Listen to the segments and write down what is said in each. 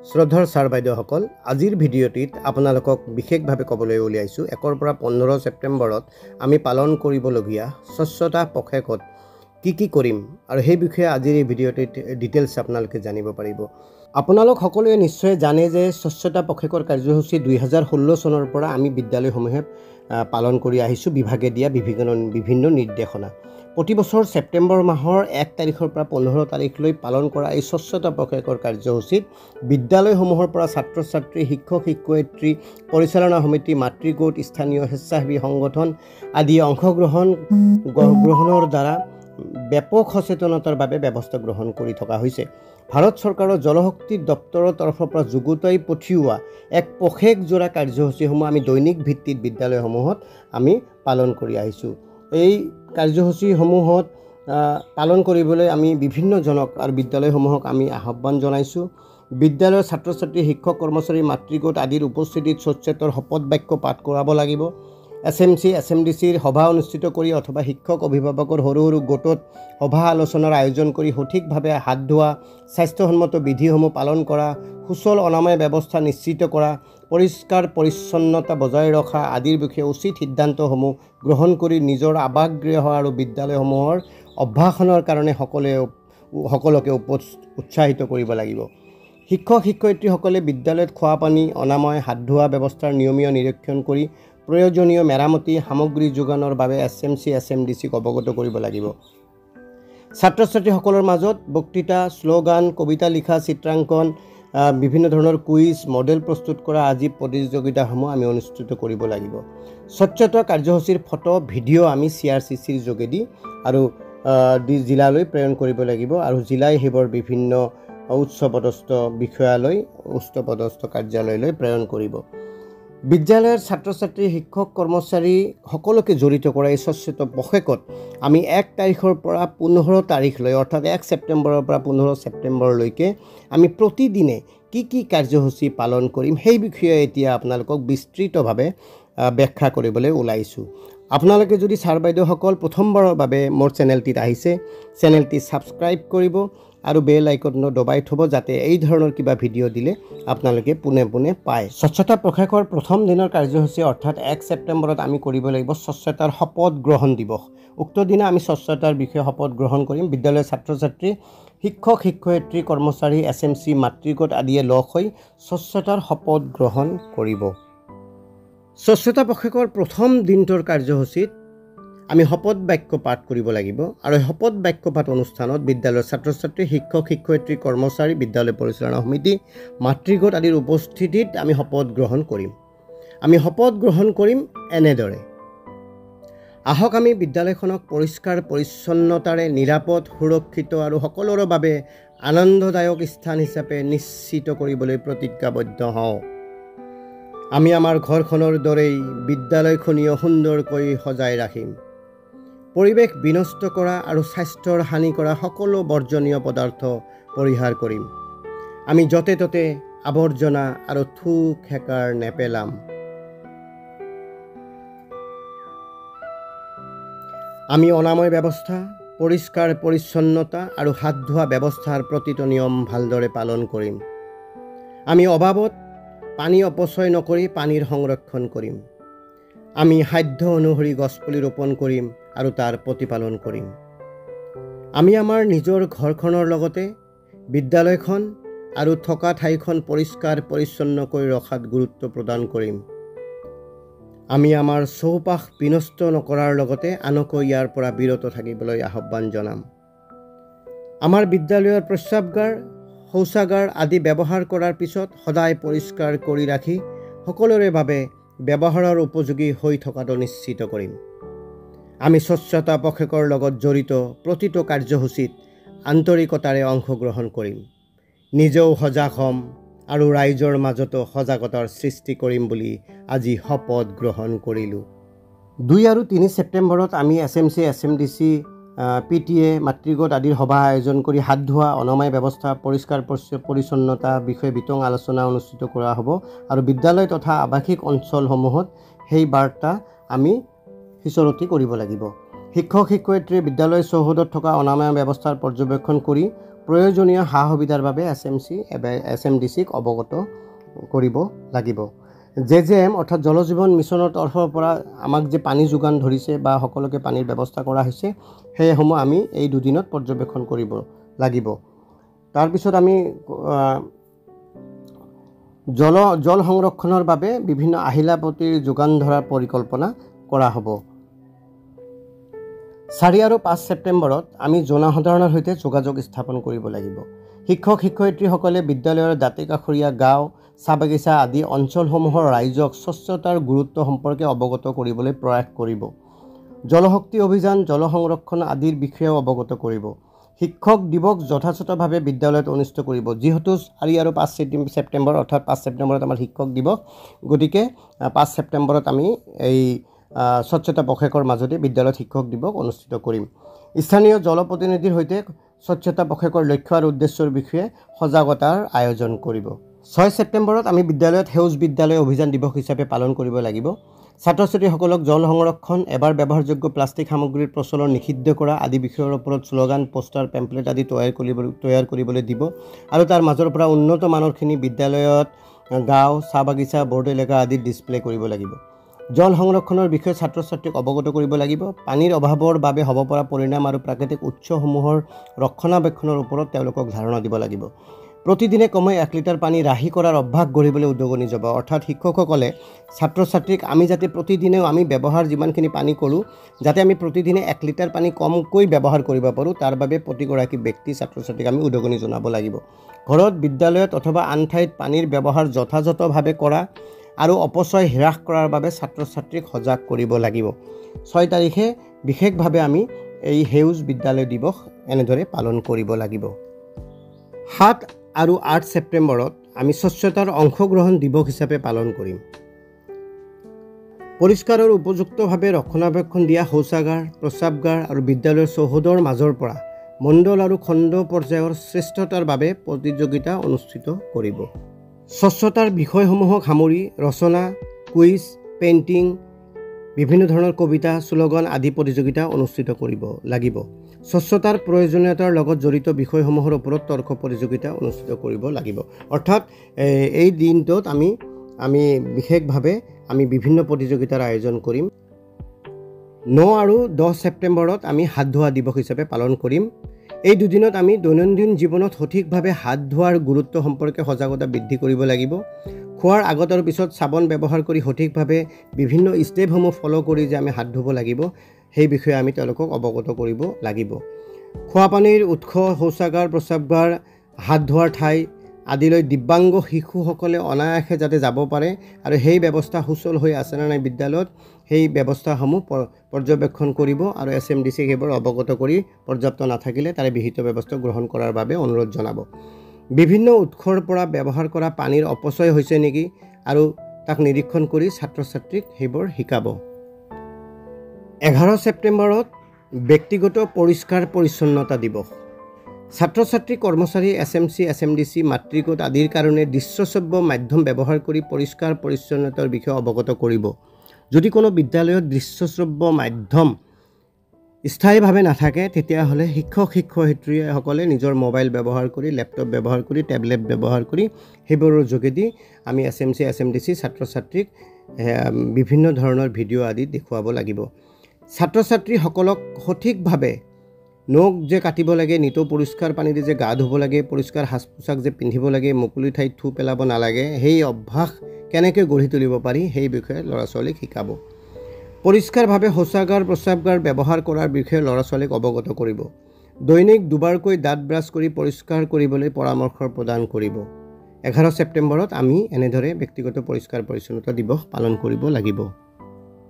শ্ৰদ্ধাৰ ছাৰ বাইদেউসকল, আজিৰ ভিডিঅ'টিত আপোনালোকক বিশেষভাৱে ক'বলৈ উলিয়াইছোঁ 1 পৰা 15 ছেপ্টেম্বৰত আমি পালন কৰিবলগীয়া স্বচ্ছতা পষেকত কি কৰিম আৰু সেই বিষয়ে আজিৰ এই ভিডিঅ'টিত ডিটেইলছ আপোনালোকে জানিব পাৰিব। আপোনালোক সকলোৱে নিশ্চয় জানে যে স্বচ্ছতা পষেকৰ কাৰ্যসূচী 2016 চনৰ পৰা আমি বিদ্যালয়সমূহে পালন কৰি আহিছোঁ বিভাগে দিয়া বিভিন্ন নিৰ্দেশনা। প্ৰতি বছৰ ছেপ্টেম্বৰ মাহৰ 1 তাৰিখৰ পৰা 15 তাৰিখলৈ পালন কৰা এই স্বচ্ছতা পষেকৰ কাৰ্যসূচীত বিদ্যালয়সমূহৰ পৰা ছাত্ৰ ছাত্ৰী, শিক্ষক শিক্ষয়িত্ৰী, পৰিচালনা সমিতি, মাতৃগোট, স্থানীয় স্বেচ্ছাসেৱী সংগঠন আদি অংশগ্ৰহণৰ দ্বাৰা ব্যাপক সচেতনতাৰ বাবে ব্যৱস্থা গ্ৰহণ কৰি থকা হৈছে। ভাৰত চৰকাৰৰ জলশক্তি দপ্তৰৰ তৰফৰ পৰা যুগুতাই পঠিওৱা এক পষেকজোৰা কাৰ্যসূচীসমূহ আমি দৈনিক ভিত্তিত বিদ্যালয়সমূহত আমি পালন কৰি আহিছোঁ। এই কাৰ্যসূচীসমূহত পালন কৰিবলৈ আমি বিভিন্নজনক আৰু বিদ্যালয়সমূহক আমি আহ্বান জনাইছোঁ। বিদ্যালয়ৰ ছাত্ৰ ছাত্ৰী, শিক্ষক কৰ্মচাৰী, মাতৃগোট আদিৰ উপস্থিতিত স্বচ্ছতাৰ শপত বাক্য পাঠ কৰাব লাগিব। SMC, SMDCৰ সভা অনুষ্ঠিত কৰি অথবা শিক্ষক অভিভাৱকৰ সৰু গোটত সভা আলোচনাৰ আয়োজন কৰি সঠিকভাৱে হাত ধোৱা, স্বাস্থ্যসন্মত বিধিসমূহ পালন কৰা, সুচল অনাময় ব্যৱস্থা নিশ্চিত কৰা, পৰিষ্কাৰ পৰিচ্ছন্নতা বজাই ৰখা আদিৰ বিষয়ে উচিত সিদ্ধান্তসমূহ গ্ৰহণ কৰি নিজৰ আৱাসগৃহ আৰু বিদ্যালয়সমূহৰ অভ্যাসনৰ কাৰণে সকলোকে উৎসাহিত কৰিব লাগিব। শিক্ষক শিক্ষয়িত্ৰীসকলে বিদ্যালয়ত খোৱা পানী, অনাময়, হাত ধোৱা ব্যৱস্থাৰ নিয়মীয়া নিৰীক্ষণ কৰি প্ৰয়োজনীয় মেৰামতি সামগ্ৰী যোগানৰ বাবে SMC, SMDCক অৱগত কৰিব লাগিব। ছাত্ৰ ছাত্ৰীসকলৰ মাজত বক্তৃতা, শ্লোগান, কবিতা লিখা, চিত্ৰাংকন, বিভিন্ন ধৰণৰ কুইজ, মডেল প্ৰস্তুত কৰা আদি প্ৰতিযোগিতাসমূহ আমি অনুষ্ঠিত কৰিব লাগিব। স্বচ্ছতা কাৰ্যসূচীৰ ফটো, ভিডিঅ' আমি CRCCৰ যোগেদি আৰু জিলালৈ প্ৰেৰণ কৰিব লাগিব আৰু জিলাই সেইবোৰ বিভিন্ন উচ্চপদস্থ বিষয়ালৈ, উচ্চপদস্থ কাৰ্যালয়লৈ প্ৰেৰণ কৰিব। বিদ্যালয়ৰ ছাত্ৰ ছাত্ৰী, শিক্ষক কৰ্মচাৰী সকলোকে জড়িত কৰা এই স্বচ্ছতা পষেকত আমি 1 তাৰিখৰ পৰা 15 তাৰিখলৈ অৰ্থাৎ 1 ছেপ্টেম্বৰৰ পৰা 15 ছেপ্টেম্বৰলৈকে আমি প্ৰতিদিনে কি কাৰ্যসূচী পালন কৰিম সেই বিষয়ে এতিয়া আপোনালোকক বিস্তৃতভাৱে ব্যাখ্যা কৰিবলৈ ওলাইছোঁ। আপোনালোকে যদি ছাৰ বাইদেউসকল প্ৰথমবাৰৰ বাবে মোৰ চেনেলটিত আহিছে, চেনেলটি ছাবস্ক্ৰাইব কৰিব আৰু বেল আইকনটো দবাই থ'ব যাতে এই ধৰণৰ কিবা ভিডিঅ' দিলে আপোনালোকে পোনে পায়। স্বচ্ছতা পষেকৰ প্ৰথম দিনৰ কাৰ্যসূচী অৰ্থাৎ 1 ছেপ্টেম্বৰত আমি কৰিব লাগিব স্বচ্ছতাৰ শপত গ্ৰহণ দিৱস। উক্ত দিনা আমি স্বচ্ছতাৰ বিষয়ে শপত গ্ৰহণ কৰিম। বিদ্যালয়ৰ ছাত্ৰ ছাত্ৰী, শিক্ষক শিক্ষয়িত্ৰী, কৰ্মচাৰী, SMC, মাতৃগোট আদিয়ে লগ হৈ স্বচ্ছতাৰ শপত গ্ৰহণ কৰিব। স্বচ্ছতা পষেকৰ প্ৰথম দিনটোৰ কাৰ্যসূচীত আমি শপত বাক্য পাঠ কৰিব লাগিব আৰু এই শপত বাক্য পাঠ অনুষ্ঠানত বিদ্যালয়ৰ ছাত্ৰ ছাত্ৰী, শিক্ষক শিক্ষয়িত্ৰী, কৰ্মচাৰী, বিদ্যালয় পৰিচালনা সমিতি, মাতৃগোট আদিৰ উপস্থিতিত আমি শপত গ্ৰহণ কৰিম। আমি শপত গ্ৰহণ কৰিম এনেদৰে: আহক আমি বিদ্যালয়খনক পৰিষ্কাৰ পৰিচ্ছন্নতাৰে নিৰাপদ, সুৰক্ষিত আৰু সকলোৰে বাবে আনন্দদায়ক স্থান হিচাপে নিশ্চিত কৰিবলৈ প্ৰতিজ্ঞাবদ্ধ হওঁ। আমি আমাৰ ঘৰখনৰ দৰেই বিদ্যালয়খনিও সুন্দৰকৈ সজাই ৰাখিম। পৰিৱেশ বিনষ্ট কৰা আৰু স্বাস্থ্যৰ হানি কৰা সকলো বৰ্জনীয় পদাৰ্থ পৰিহাৰ কৰিম। আমি য'তে ত'তে আৱৰ্জনা আৰু থু-খেকাৰ নেপেলাম। আমি অনাময় ব্যৱস্থা, পৰিষ্কাৰ পৰিচ্ছন্নতা আৰু হাত ধোৱা ব্যৱস্থাৰ প্ৰতিটো নিয়ম ভালদৰে পালন কৰিম। আমি অবাবত পানী অপচয় নকৰি পানীৰ সংৰক্ষণ কৰিম। আমি সাধ্য অনুসৰি গছপুলি ৰোপণ কৰিম আৰু তাৰ প্ৰতিপালন কৰিম। আমি আমাৰ নিজৰ ঘৰখনৰ লগতে বিদ্যালয়খন আৰু থকা ঠাইখন পৰিষ্কাৰ পৰিচ্ছন্নকৈ ৰখাত গুৰুত্ব প্ৰদান কৰিম। আমি আমাৰ চৌপাশ বিনষ্ট নকৰাৰ লগতে আনকো ইয়াৰ পৰা বিৰত থাকিবলৈ আহ্বান জনাম। আমাৰ বিদ্যালয়ৰ প্ৰস্ৰাৱগাৰ, শৌচাগাৰ আদি ব্যৱহাৰ কৰাৰ পিছত সদায় পৰিষ্কাৰ কৰি ৰাখি সকলোৰে বাবে ব্যৱহাৰৰ উপযোগী হৈ থকাটো নিশ্চিত কৰিম। আমি স্বচ্ছতা পষেকৰ লগত জড়িত প্ৰতিটো কাৰ্যসূচীত আন্তৰিকতাৰে অংশগ্ৰহণ কৰিম। নিজেও সজাগ হ'ম আৰু ৰাইজৰ মাজতো সজাগতাৰ সৃষ্টি কৰিম বুলি আজি শপত গ্ৰহণ কৰিলোঁ। 2 আৰু 3 ছেপ্টেম্বৰত আমি SMC, SMDC, PTA, মাতৃগোট আদিৰ সভা আয়োজন কৰি হাত ধোৱা, অনাময় ব্যৱস্থা, পৰিষ্কাৰ পৰিচ্ছন্নতা বিষয়ে বিতং আলোচনা অনুষ্ঠিত কৰা হ'ব আৰু বিদ্যালয় তথা আৱাসিক অঞ্চলসমূহত সেই বাৰ্তা আমি সিঁচৰতি কৰিব লাগিব। শিক্ষক শিক্ষয়িত্ৰীয়ে বিদ্যালয় চৌহদত থকা অনাময় ব্যৱস্থাৰ পৰ্যবেক্ষণ কৰি প্ৰয়োজনীয় সা সুবিধাৰ বাবে SMDCক অৱগত কৰিব লাগিব। JJM অৰ্থাৎ জল জীৱন মিছনৰ তৰফৰ পৰা আমাক যে পানী যোগান ধৰিছে বা সকলোকে পানীৰ ব্যৱস্থা কৰা হৈছে সেইসমূহ আমি এই দুদিনত পৰ্যবেক্ষণ কৰিব লাগিব। তাৰপিছত আমি জল সংৰক্ষণৰ বাবে বিভিন্ন আহিলাপতিৰ যোগান ধৰাৰ পৰিকল্পনা কৰা হ'ব। 4 আৰু 5 ছেপ্টেম্বৰত আমি জনসাধাৰণৰ সৈতে যোগাযোগ স্থাপন কৰিব লাগিব। শিক্ষক শিক্ষয়িত্ৰীসকলে বিদ্যালয়ৰ দাঁতি কাষৰীয়া গাঁও, চাহ বাগিচা আদি অঞ্চলসমূহৰ ৰাইজক স্বচ্ছতাৰ গুৰুত্ব সম্পৰ্কে অৱগত কৰিবলৈ প্ৰয়াস কৰিব। জলশক্তি অভিযান, জল সংৰক্ষণ আদিৰ বিষয়েও অৱগত কৰিব। শিক্ষক দিৱস যথাযথভাৱে বিদ্যালয়ত অনুষ্ঠিত কৰিব। যিহেতু 4 আৰু 5 ছেপ্টেম্বৰ অৰ্থাৎ 5 ছেপ্টেম্বৰত আমাৰ শিক্ষক দিৱস, গতিকে 5 ছেপ্টেম্বৰত আমি এই স্বচ্ছতা পষেকৰ মাজতে বিদ্যালয়ত শিক্ষক দিৱস অনুষ্ঠিত কৰিম। স্থানীয় জলপ্ৰতিনিধিৰ সৈতে স্বচ্ছতা পষেকৰ লক্ষ্য আৰু উদ্দেশ্যৰ বিষয়ে সজাগতাৰ আয়োজন কৰিব। 6 ছেপ্টেম্বৰত আমি বিদ্যালয়ত সেউজ বিদ্যালয় অভিযান দিৱস হিচাপে পালন কৰিব লাগিব। ছাত্ৰ ছাত্ৰীসকলক জল সংৰক্ষণ, এবাৰ ব্যৱহাৰযোগ্য প্লাষ্টিক সামগ্ৰীৰ প্ৰচলন নিষিদ্ধ কৰা আদি বিষয়ৰ ওপৰত শ্লোগান, পোষ্টাৰ, পেম্পলেট আদি তৈয়াৰ কৰিবলৈ দিব আৰু তাৰ মাজৰ পৰা উন্নত মানৰখিনি বিদ্যালয়ত, গাঁও, চাহ বাগিচা, বৰ্ড এলেকা আদিত ডিছপ্লে কৰিব লাগিব। জল সংৰক্ষণৰ বিষয়ে ছাত্ৰ ছাত্ৰীক অৱগত কৰিব লাগিব। পানীৰ অভাৱৰ বাবে হ'ব পৰা পৰিণাম আৰু প্ৰাকৃতিক উৎসসমূহৰ ৰক্ষণাবেক্ষণৰ ওপৰত তেওঁলোকক ধাৰণা দিব লাগিব। প্ৰতিদিনে কমেও 1 লিটাৰ পানী ৰাহি কৰাৰ অভ্যাস গঢ়িবলৈ উদগনি যাব। অৰ্থাৎ শিক্ষকসকলে ছাত্ৰ ছাত্ৰীক আমি যাতে প্ৰতিদিনেও আমি ব্যৱহাৰ যিমানখিনি পানী কৰোঁ, যাতে আমি প্ৰতিদিনে 1 লিটাৰ পানী কমকৈ ব্যৱহাৰ কৰিব পাৰোঁ, তাৰ বাবে প্ৰতিগৰাকী ব্যক্তি ছাত্ৰ ছাত্ৰীক আমি উদগনি জনাব লাগিব। ঘৰত, বিদ্যালয়ত অথবা আন ঠাইত পানীৰ ব্যৱহাৰ যথাযথভাৱে কৰা আৰু অপচয় হ্ৰাস কৰাৰ বাবে ছাত্ৰ ছাত্ৰীক সজাগ কৰিব লাগিব। 6 তাৰিখে বিশেষভাৱে আমি এই সেউজ বিদ্যালয় দিৱস এনেদৰে পালন কৰিব লাগিব। 7 আৰু 8 ছেপ্টেম্বৰত আমি স্বচ্ছতাৰ অংশগ্ৰহণ দিৱস হিচাপে পালন কৰিম। পৰিষ্কাৰ আৰু উপযুক্তভাৱে ৰক্ষণাবেক্ষণ দিয়া শৌচাগাৰ, প্ৰস্ৰাৱগাৰ আৰু বিদ্যালয়ৰ চৌহদৰ মাজৰ পৰা মণ্ডল আৰু খণ্ড পৰ্যায়ৰ শ্ৰেষ্ঠতাৰ বাবে প্ৰতিযোগিতা অনুষ্ঠিত কৰিব। স্বচ্ছতাৰ বিষয়সমূহক সামৰি ৰচনা, কুইজ, পেইণ্টিং, বিভিন্ন ধৰণৰ কবিতা, শ্লোগান আদি প্ৰতিযোগিতা অনুষ্ঠিত কৰিব লাগিব। স্বচ্ছতাৰ প্ৰয়োজনীয়তাৰ লগত জড়িত বিষয়সমূহৰ ওপৰত তৰ্ক প্ৰতিযোগিতা অনুষ্ঠিত কৰিব লাগিব। অৰ্থাৎ এই দিনটোত আমি বিশেষভাৱে আমি বিভিন্ন প্ৰতিযোগিতাৰ আয়োজন কৰিম। 9 আৰু 10 ছেপ্টেম্বৰত আমি হাত ধোৱা দিৱস হিচাপে পালন কৰিম। এই দুদিনত আমি দৈনন্দিন জীৱনত সঠিকভাৱে হাত ধোৱাৰ গুৰুত্ব সম্পৰ্কে সজাগতা বৃদ্ধি কৰিব লাগিব। খোৱাৰ আগত আৰু পিছত চাবোন ব্যৱহাৰ কৰি সঠিকভাৱে বিভিন্ন ষ্টেপসমূহ ফ'ল' কৰি যে আমি হাত ধুব লাগিব, সেই বিষয়ে আমি তেওঁলোকক অৱগত কৰিব লাগিব। খোৱাপানীৰ উৎস, শৌচাগাৰ, প্ৰস্ৰাৱগাৰ, হাত ধোৱাৰ ঠাই আদিলৈ দিব্যাংগ শিশুসকলে অনায়াসে যাতে যাব পাৰে আৰু সেই ব্যৱস্থা সুচল হৈ আছেনে নাই বিদ্যালয়ত, সেই ব্যৱস্থাসমূহ পৰ্যবেক্ষণ কৰিব আৰু SMDCক সেইবোৰ অৱগত কৰি পৰ্যাপ্ত নাথাকিলে তাৰে বিহিত ব্যৱস্থা গ্ৰহণ কৰাৰ বাবে অনুৰোধ জনাব। বিভিন্ন উৎসৰ পৰা ব্যৱহাৰ কৰা পানীৰ অপচয় হৈছে নেকি আৰু তাক নিৰীক্ষণ কৰি ছাত্ৰ ছাত্ৰীক সেইবোৰ শিকাব। 11 ছেপ্টেম্বৰত ব্যক্তিগত পৰিষ্কাৰ পৰিচ্ছন্নতা দিৱস। ছাত্ৰ ছাত্ৰী, কৰ্মচাৰী, SMC, SMDC, মাতৃগোট আদিৰ কাৰণে দৃশ্যশ্ৰব্য মাধ্যম ব্যৱহাৰ কৰি পৰিষ্কাৰ পৰিচ্ছন্নতাৰ বিষয়ে অৱগত কৰিব। যদি কোনো বিদ্যালয়ত দৃশ্যশ্ৰব্য মাধ্যম স্থায়ীভাৱে নাথাকে, তেতিয়াহ'লে শিক্ষক শিক্ষয়িত্ৰীসকলে নিজৰ মোবাইল ব্যৱহাৰ কৰি, লেপটপ ব্যৱহাৰ কৰি, টেবলেট ব্যৱহাৰ কৰি সেইবোৰৰ যোগেদি আমি SMC, SMDC ছাত্ৰ ছাত্ৰীক বিভিন্ন ধৰণৰ ভিডিঅ' আদি দেখুৱাব লাগিব। ছাত্ৰ ছাত্ৰীসকলক সঠিকভাৱে নখ যে কাটিব লাগে, নিতৌ পৰিষ্কাৰ পানীৰে যে গা ধুব লাগে, পৰিষ্কাৰ সাজ পোছাক যে পিন্ধিব লাগে, মুকলি ঠাইত থু পেলাব নালাগে, সেই অভ্যাস কেনেকৈ গঢ়ি তুলিব পাৰি সেই বিষয়ে ল'ৰা ছোৱালীক শিকাব। পৰিষ্কাৰভাৱে শৌচাগাৰ, প্ৰস্ৰাৱগাৰ ব্যৱহাৰ কৰাৰ বিষয়ে ল'ৰা ছোৱালীক অৱগত কৰিব। দৈনিক দুবাৰকৈ দাঁত ব্ৰাছ কৰি পৰিষ্কাৰ কৰিবলৈ পৰামৰ্শ প্ৰদান কৰিব। 11 ছেপ্টেম্বৰত আমি এনেদৰে ব্যক্তিগত পৰিষ্কাৰ পৰিচ্ছন্নতা দিৱস পালন কৰিব লাগিব।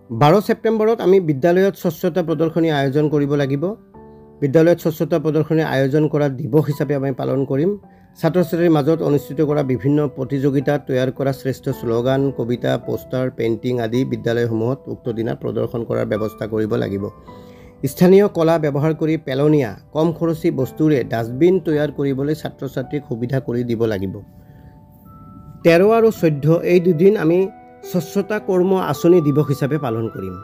12 ছেপ্টেম্বৰত আমি বিদ্যালয়ত স্বচ্ছতা প্ৰদৰ্শনী আয়োজন কৰিব লাগিব। বিদ্যালয়ত স্বচ্ছতা প্ৰদৰ্শনী আয়োজন কৰা দিৱস হিচাপে আমি পালন কৰিম। ছাত্ৰ ছাত্ৰীৰ মাজত অনুষ্ঠিত কৰা বিভিন্ন প্ৰতিযোগিতাত তৈয়াৰ কৰা শ্ৰেষ্ঠ শ্লোগান, কবিতা, পোষ্টাৰ, পেইণ্টিং আদি বিদ্যালয়সমূহত উক্ত দিনা প্ৰদৰ্শন কৰাৰ ব্যৱস্থা কৰিব লাগিব। স্থানীয় কলা ব্যৱহাৰ কৰি পেলনীয়া কম খৰচী বস্তুৰে ডাষ্টবিন তৈয়াৰ কৰিবলৈ ছাত্ৰ ছাত্ৰীক সুবিধা কৰি দিব লাগিব। 13 আৰু 14 এই দুদিন আমি স্বচ্ছতা কৰ্ম আঁচনি দিৱস হিচাপে পালন কৰিম।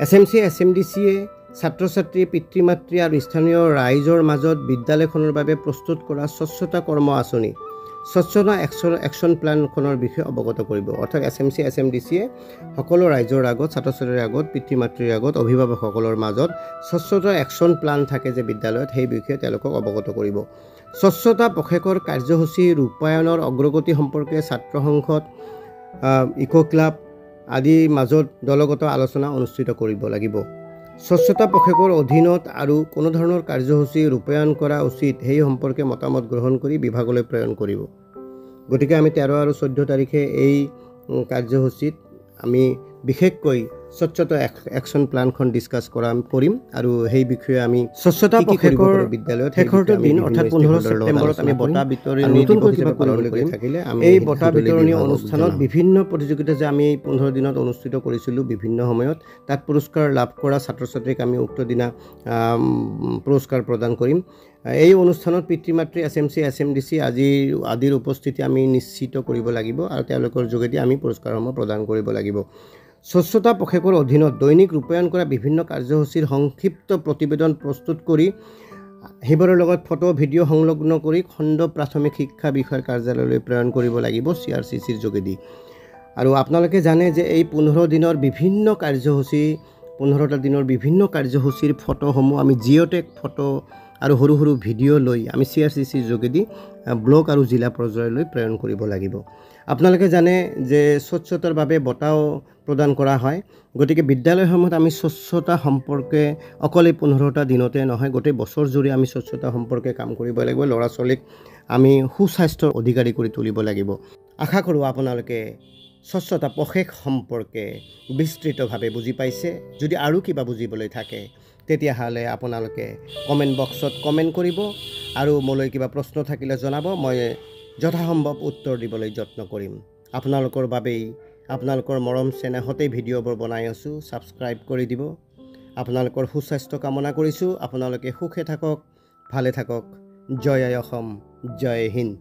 SMC, SMDCয়ে ছাত্ৰ ছাত্ৰী পিতৃ মাতৃ আৰু স্থানীয় ৰাইজৰ মাজত বিদ্যালয়খনৰ বাবে প্ৰস্তুত কৰা স্বচ্ছতা কৰ্ম আঁচনি স্বচ্ছতা একশ্যন প্লানখনৰ বিষয়ে অৱগত কৰিব। অৰ্থাৎ SMC SMDCয়ে সকলো ৰাইজৰ আগত, ছাত্ৰ ছাত্ৰীৰ আগত, পিতৃ মাতৃৰ আগত, অভিভাৱকসকলৰ মাজত স্বচ্ছতা একশ্যন প্লান থাকে যে বিদ্যালয়ত, সেই বিষয়ে তেওঁলোকক অৱগত কৰিব। স্বচ্ছতা পষেকৰ কাৰ্যসূচী ৰূপায়ণৰ অগ্ৰগতি সম্পৰ্কে ছাত্ৰ সংসদ, ইকো ক্লাব আদিৰ মাজত দলগত আলোচনা অনুষ্ঠিত কৰিব লাগিব। স্বচ্ছতা পষেকৰ অধীনত আৰু কোনো ধৰণৰ কাৰ্যসূচী ৰূপায়ণ কৰা উচিত সেই সম্পৰ্কে মতামত গ্ৰহণ কৰি বিভাগলৈ প্ৰেৰণ কৰিব। গতিকে আমি 13 আৰু 14 তাৰিখে এই কাৰ্যসূচীত আমি বিশেষকৈ স্বচ্ছতা একশ্যন প্লানখন ডিছকাছ কৰিম আৰু সেই বিষয়ে আমি স্বচ্ছতা পষেকৰ বিদ্যালয়ত শেষৰ দিন অৰ্থাৎ 15 ছেপ্টেম্বৰত আমি বঁটা বিতৰণী থাকিলে এই বঁটা বিতৰণী অনুষ্ঠানত বিভিন্ন প্ৰতিযোগিতা যে আমি 15 দিনত অনুষ্ঠিত কৰিছিলোঁ বিভিন্ন সময়ত, তাত পুৰস্কাৰ লাভ কৰা ছাত্ৰ ছাত্ৰীক আমি উক্ত দিনা পুৰস্কাৰ প্ৰদান কৰিম। এই অনুষ্ঠানত পিতৃ মাতৃ SMC SMDC আদিৰ উপস্থিতি আমি নিশ্চিত কৰিব লাগিব আৰু তেওঁলোকৰ যোগেদি আমি পুৰস্কাৰসমূহ প্ৰদান কৰিব লাগিব। স্বচ্ছতা পষেকৰ অধীনত দৈনিক ৰূপায়ণ কৰা বিভিন্ন কাৰ্যসূচীৰ সংক্ষিপ্ত প্ৰতিবেদন প্ৰস্তুত কৰি সেইবোৰৰ লগত ফটো ভিডিঅ' সংলগ্ন কৰি খণ্ড প্ৰাথমিক শিক্ষা বিষয়ৰ কাৰ্যালয়লৈ প্ৰেৰণ কৰিব লাগিব CRCCৰ যোগেদি। আৰু আপোনালোকে জানে যে এই 15 দিনৰ বিভিন্ন কাৰ্যসূচী, 15টা দিনৰ বিভিন্ন কাৰ্যসূচীৰ ফটোসমূহ আমি জিঅ'টেক ফটো আৰু সৰু সৰু ভিডিঅ' লৈ আমি CRCCৰ যোগেদি ব্লক আৰু জিলা পৰ্যায়লৈ প্ৰেৰণ কৰিব লাগিব। আপোনালোকে জানে যে স্বচ্ছতাৰ বাবে বঁটাও প্ৰদান কৰা হয়। গতিকে বিদ্যালয়সমূহত আমি স্বচ্ছতা সম্পৰ্কে অকল 15টা দিনতে নহয়, গোটেই বছৰ জুৰি আমি স্বচ্ছতা সম্পৰ্কে কাম কৰিব লাগিব। ল'ৰা ছোৱালীক আমি সুস্বাস্থ্যৰ অধিকাৰী কৰি তুলিব লাগিব। আশা কৰোঁ আপোনালোকে স্বচ্ছতা পষেক সম্পৰ্কে বিস্তৃতভাৱে বুজি পাইছে। যদি আৰু কিবা বুজিবলৈ থাকে তেতিয়াহ'লে আপোনালোকে কমেণ্ট বক্সত কমেণ্ট কৰিব আৰু মোলৈ কিবা প্ৰশ্ন থাকিলে জনাব। মই যথাসম্ভৱ উত্তৰ দিবলৈ যত্ন কৰিম। আপোনালোকৰ বাবেই, আপোনালোকৰ মৰম চেনেহতেই ভিডিঅ'বোৰ বনাই আছোঁ। ছাবস্ক্ৰাইব কৰি দিব। আপোনালোকৰ সুস্বাস্থ্য কামনা কৰিছোঁ। আপোনালোকে সুখে থাকক, ভালে থাকক। জয় আই অসম, জয় হিন্দ।